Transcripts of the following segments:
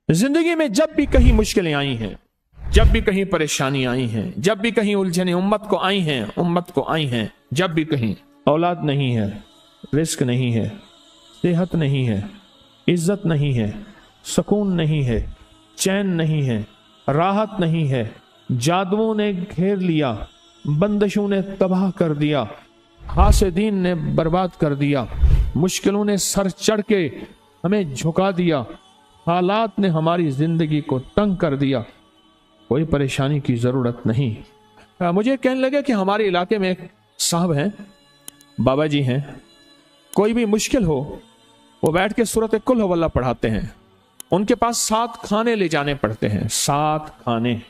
जिंदगी में जब भी कहीं मुश्किलें आई हैं, जब भी कहीं परेशानी आई हैं, जब भी कहीं उलझने उम्मत को आई हैं, जब भी कहीं औलाद नहीं है, रिस्क नहीं है, सेहत नहीं है, इज्जत नहीं है, सुकून नहीं है, चैन नहीं है, राहत नहीं है, जादुओं ने घेर लिया, बंदिशों ने तबाह कर दिया, हासिदीन ने बर्बाद कर दिया, मुश्किलों ने सर चढ़ के हमें झुका दिया, हालात ने हमारी जिंदगी को तंग कर दिया, कोई परेशानी की जरूरत नहीं। मुझे कहने लगे कि हमारे इलाके में एक साहब हैं, बाबा जी हैं, कोई भी मुश्किल हो वो बैठ के सूरत कुल हुवल्लाह पढ़ाते हैं। उनके पास 7 खाने ले जाने पड़ते हैं, 7 खाने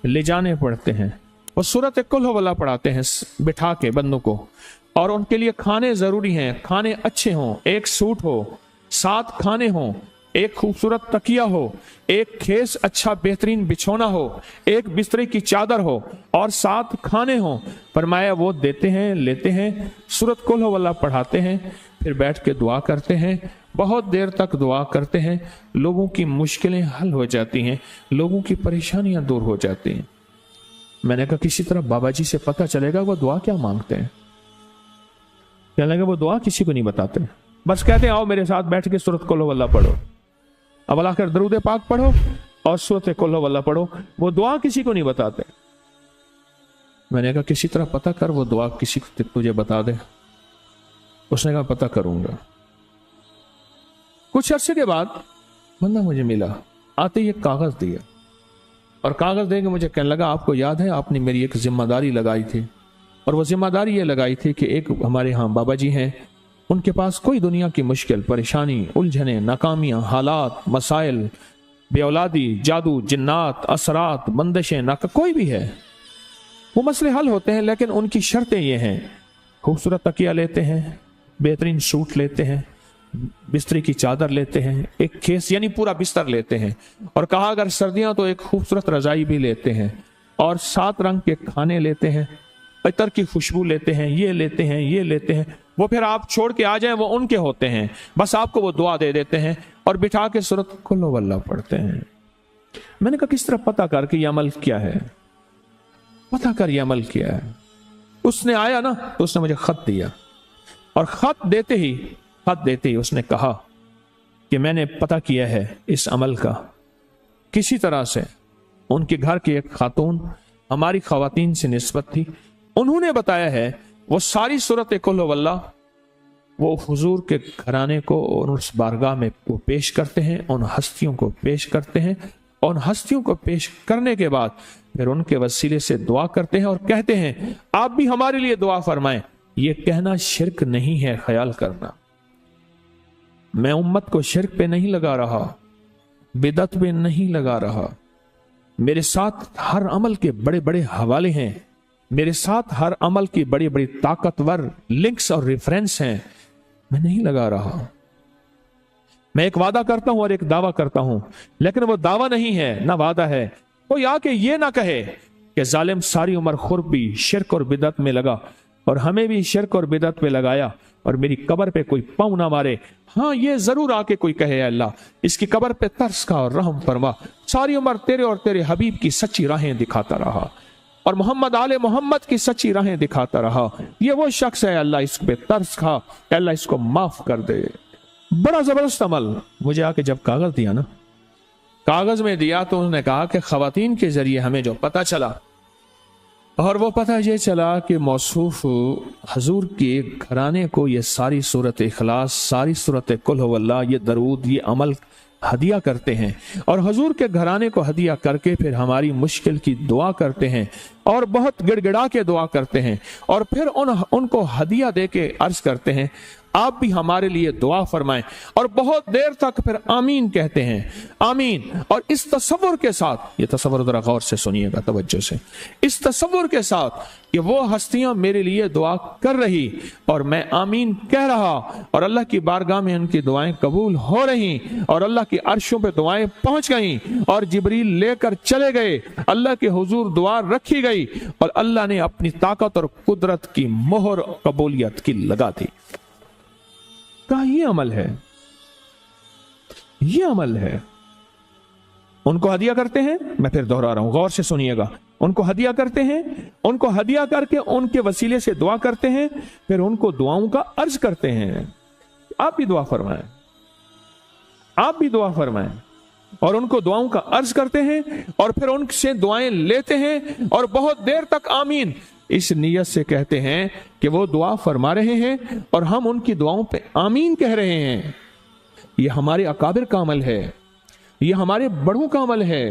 ले जाने पड़ते हैं। वो सूरत कुल हुवल्लाह पढ़ाते हैं बिठा के बंदों को, और उनके लिए खाने जरूरी हैं, खाने अच्छे हों, एक सूट हो, 7 खाने हों, एक खूबसूरत तकिया हो, एक खेस अच्छा बेहतरीन बिछोना हो, एक बिस्तरे की चादर हो, और 7 खाने हों। फरमाया वो देते हैं, लेते हैं, सूरत कुल हुवल्लाह पढ़ाते हैं, फिर बैठ के दुआ करते हैं, बहुत देर तक दुआ करते हैं, लोगों की मुश्किलें हल हो जाती हैं, लोगों की परेशानियां दूर हो जाती हैं। मैंने कहा किसी तरह बाबा जी से पता चलेगा वो दुआ क्या मांगते हैं। कहने लगा वो दुआ किसी को नहीं बताते, बस कहते हैं आओ मेरे साथ बैठ के सूरत कुल हुवल्लाह पढ़ो, अब अल्लाह कर दरूद पाक पढ़ो और सूरत कुल हुवल्लाह पढ़ो, वो दुआ किसी को नहीं बताते। मैंने कहा किसी तरह पता कर वो दुआ किसी को तुझे बता दे। उसने कहा पता करूंगा। कुछ अरसे के बाद बंदा मुझे मिला, आते ही एक कागज दिया, और कागज देके मुझे कहने लगा आपको याद है आपने मेरी एक जिम्मेदारी लगाई थी, और वो जिम्मेदारी ये लगाई थी कि एक हमारे यहाँ बाबा जी हैं, उनके पास कोई दुनिया की मुश्किल परेशानी उलझने नाकामियां हालात मसाइल बेऔलादी जादू जिन्नात असरात बंदिशें ना कोई भी है वो मसले हल होते हैं, लेकिन उनकी शर्तें ये हैं खूबसूरत तकिया लेते हैं, बेहतरीन सूट लेते हैं, बिस्तरी की चादर लेते हैं, एक खेस यानी पूरा बिस्तर लेते हैं, और कहा अगर सर्दियां तो एक खूबसूरत रजाई भी लेते हैं, और 7 रंग के खाने लेते हैं, इतर की खुशबू लेते हैं, ये लेते हैं, ये लेते हैं। वो फिर आप छोड़ के आ जाएं वो उनके होते हैं, बस आपको वो दुआ दे देते हैं और बिठा के सूरत कुल हुवल्लाह पढ़ते हैं। मैंने कहा किस तरह पता कर कि ये अमल क्या है, पता कर ये अमल क्या है। उसने आया ना तो उसने मुझे खत दिया, और खत देते ही उसने कहा कि मैंने पता किया है इस अमल का, किसी तरह से उनके घर की एक खातून हमारी खवातीन से निस्बत थी, उन्होंने बताया है वो सारी सूरत कुल हुवल्लाह वो हुजूर के घराने को और उस बारगाह में वो पेश करते हैं, उन हस्तियों को पेश करते हैं, और उन हस्तियों को पेश करने के बाद फिर उनके वसीले से दुआ करते हैं और कहते हैं आप भी हमारे लिए दुआ फरमाएं। ये कहना शिरक नहीं है, ख्याल करना, मैं उम्मत को शिरक पे नहीं लगा रहा, बिदअत पे नहीं लगा रहा, मेरे साथ हर अमल के बड़े बड़े हवाले हैं, मेरे साथ हर अमल की बड़ी बड़ी ताकतवर लिंक्स और रेफरेंस हैं, मैं नहीं लगा रहा। मैं एक वादा करता हूं और एक दावा करता हूं, लेकिन वो दावा नहीं है ना वादा है। कोई आके ये ना कहे कि जालिम सारी उम्र खुरबी शिरक और बिदअत में लगा और हमें भी शिरक और बिदअत में लगाया और मेरी कब्र पे कोई पांव ना मारे। हाँ ये जरूर आके कोई कहे अल्लाह इसकी कब्र पे तरस खा और रहम फरमा, सारी उम्र तेरे और तेरे हबीब की सच्ची राहें दिखाता रहा और मोहम्मद आले मोहम्मद की सच्ची राहें दिखाता रहा, ये वो शख्स है अल्लाह इस पे तरस खा, अल्लाह इसको माफ कर दे। बड़ा जबरदस्त अमल। मुझे आके जब कागज दिया ना, कागज में दिया तो उन्होंने कहा कि खवातीन के जरिए हमें जो पता चला, और वो पता ये चला कि मौसूफ हजूर के घराने को ये सारी सूरत इखलास, सारी सूरत कुल हुवल्लाह, ये दरूद, ये अमल हदिया करते हैं, और हजूर के घराने को हदिया करके फिर हमारी मुश्किल की दुआ करते हैं और बहुत गिड़गिड़ा के दुआ करते हैं, और फिर उनको हदिया दे के अर्ज करते हैं आप भी हमारे लिए दुआ फरमाएं, और बहुत देर तक फिर आमीन कहते हैं, आमीन। और इस तसव्वुर के साथ, ये तसव्वुर जरा गौर से सुनिएगा तवज्जो से, इस तसव्वुर के साथ कि वो हस्तियां मेरे लिए दुआ कर रही और मैं आमीन कह रहा, और अल्लाह की बारगाह में उनकी दुआएं कबूल हो रही, और अल्लाह की अर्शों पे दुआएं पहुंच गई, और जिब्रील लेकर चले गए, अल्लाह के हुजूर दुआ रखी गई, और अल्लाह ने अपनी ताकत और कुदरत की मोहर कबूलियत की लगा दी। का ये अमल है, ये अमल है। उनको हदिया करते हैं, मैं फिर दोहरा रहा हूं, गौर से सुनिएगा, उनको हदिया करते हैं, उनको हदिया करके उनके वसीले से दुआ करते हैं, फिर उनको दुआओं का अर्ज करते हैं। आप भी दुआ फरमाएं, आप भी दुआ फरमाएं, और उनको दुआओं का अर्ज करते हैं और फिर उनसे दुआएं लेते हैं और बहुत देर तक आमीन इस नियत से कहते हैं कि वो दुआ फरमा रहे हैं और हम उनकी दुआओं पे आमीन कह रहे हैं। ये हमारे अकाबिर का अमल है, ये हमारे बड़ों का अमल है,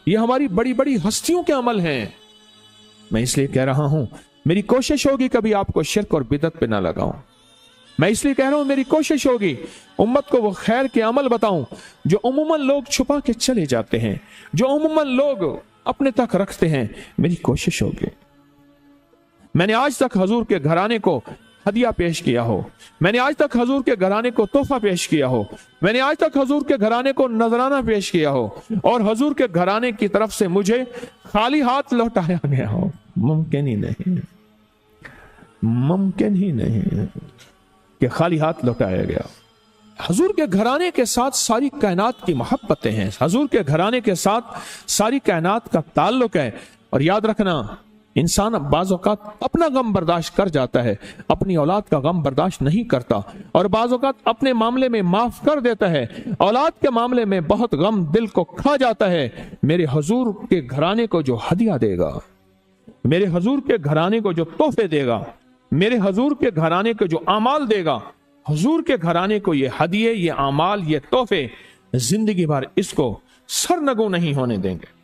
ये हमारी बड़ी बड़ी हस्तियों के अमल हैं। मैं इसलिए कह रहा हूं, मेरी कोशिश होगी कभी आपको शिर्क और बिदअत पे ना लगाऊं। मैं इसलिए कह रहा हूं, मेरी कोशिश होगी उम्मत को वो खैर के अमल बताऊं जो उम्मन लोग छुपा के चले जाते हैं, जो उम्मन लोग अपने तक रखते हैं। मेरी कोशिश होगी। मैंने आज तक हजूर के घराने को हदिया पेश किया हो, मैंने आज तक हजूर के घराने को तोहफा पेश किया हो, मैंने आज तक हजूर के घराने को नजराना पेश किया हो और हजूर के घराने की तरफ से मुझे खाली हाथ लौटाया गया हो, मुमकिन ही नहीं, मुमकिन ही नहीं कि खाली हाथ लौटाया गया। हजूर के घराने के साथ सारी कायनात की मोहब्बतें हैं, हजूर के घराने के साथ सारी कायनात का ताल्लुक है। और याद रखना, इंसान बाज़ औक़ात अपना गम बर्दाश्त कर जाता है, अपनी औलाद का गम बर्दाश्त नहीं करता, और बाज़ औक़ात अपने मामले में माफ कर देता है, औलाद के मामले में बहुत गम दिल को खा जाता है। मेरे हजूर के घराने को जो हदिया देगा, मेरे हजूर के घराने को जो तोहफे देगा, मेरे हजूर के घराने को जो अमाल देगा, हजूर के घराने को ये हदिये, ये अमाल, ये तोहफे जिंदगी भर इसको सरनगू नहीं होने देंगे,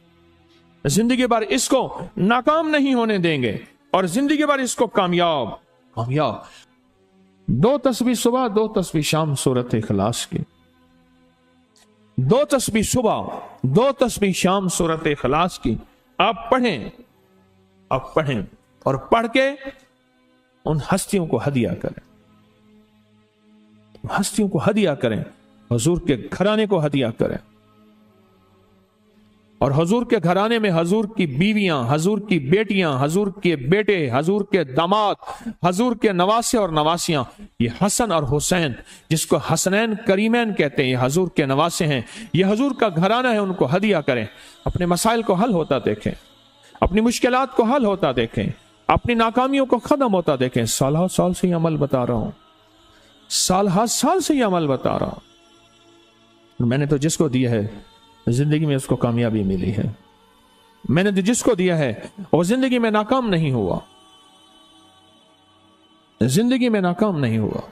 जिंदगी भर इसको नाकाम नहीं होने देंगे, और जिंदगी भर इसको कामयाब कामयाब। 2 तस्बीह सुबह, 2 तस्बीह शाम सूरत इखलास की, 2 तस्बीह सुबह, 2 तस्बीह शाम सूरत इखलास की आप पढ़ें, आप पढ़ें और पढ़ के उन हस्तियों को हदिया करें, हस्तियों को हदिया करें, हजूर के घराने को हदिया करें। और हजूर के घराने में हजूर की बीवियां, हजूर की बेटियां, हजूर के बेटे, हजूर के दामाद, हजूर के नवासे और नवासियां, ये हसन और हुसैन जिसको हसनैन करीमैन कहते हैं, ये हजूर के नवासे हैं, ये हजूर का घराना है, उनको हदिया करें। अपने मसाइल को हल होता देखें, अपनी मुश्किलात को हल होता देखें, अपनी नाकामियों को खत्म होता देखें। साल साल से ये अमल बता रहा हूं, साल से ये अमल बता रहा हूं। मैंने तो जिसको दिया है जिंदगी में उसको कामयाबी मिली है, मैंने तो जिसको दिया है वो जिंदगी में नाकाम नहीं हुआ, जिंदगी में नाकाम नहीं हुआ।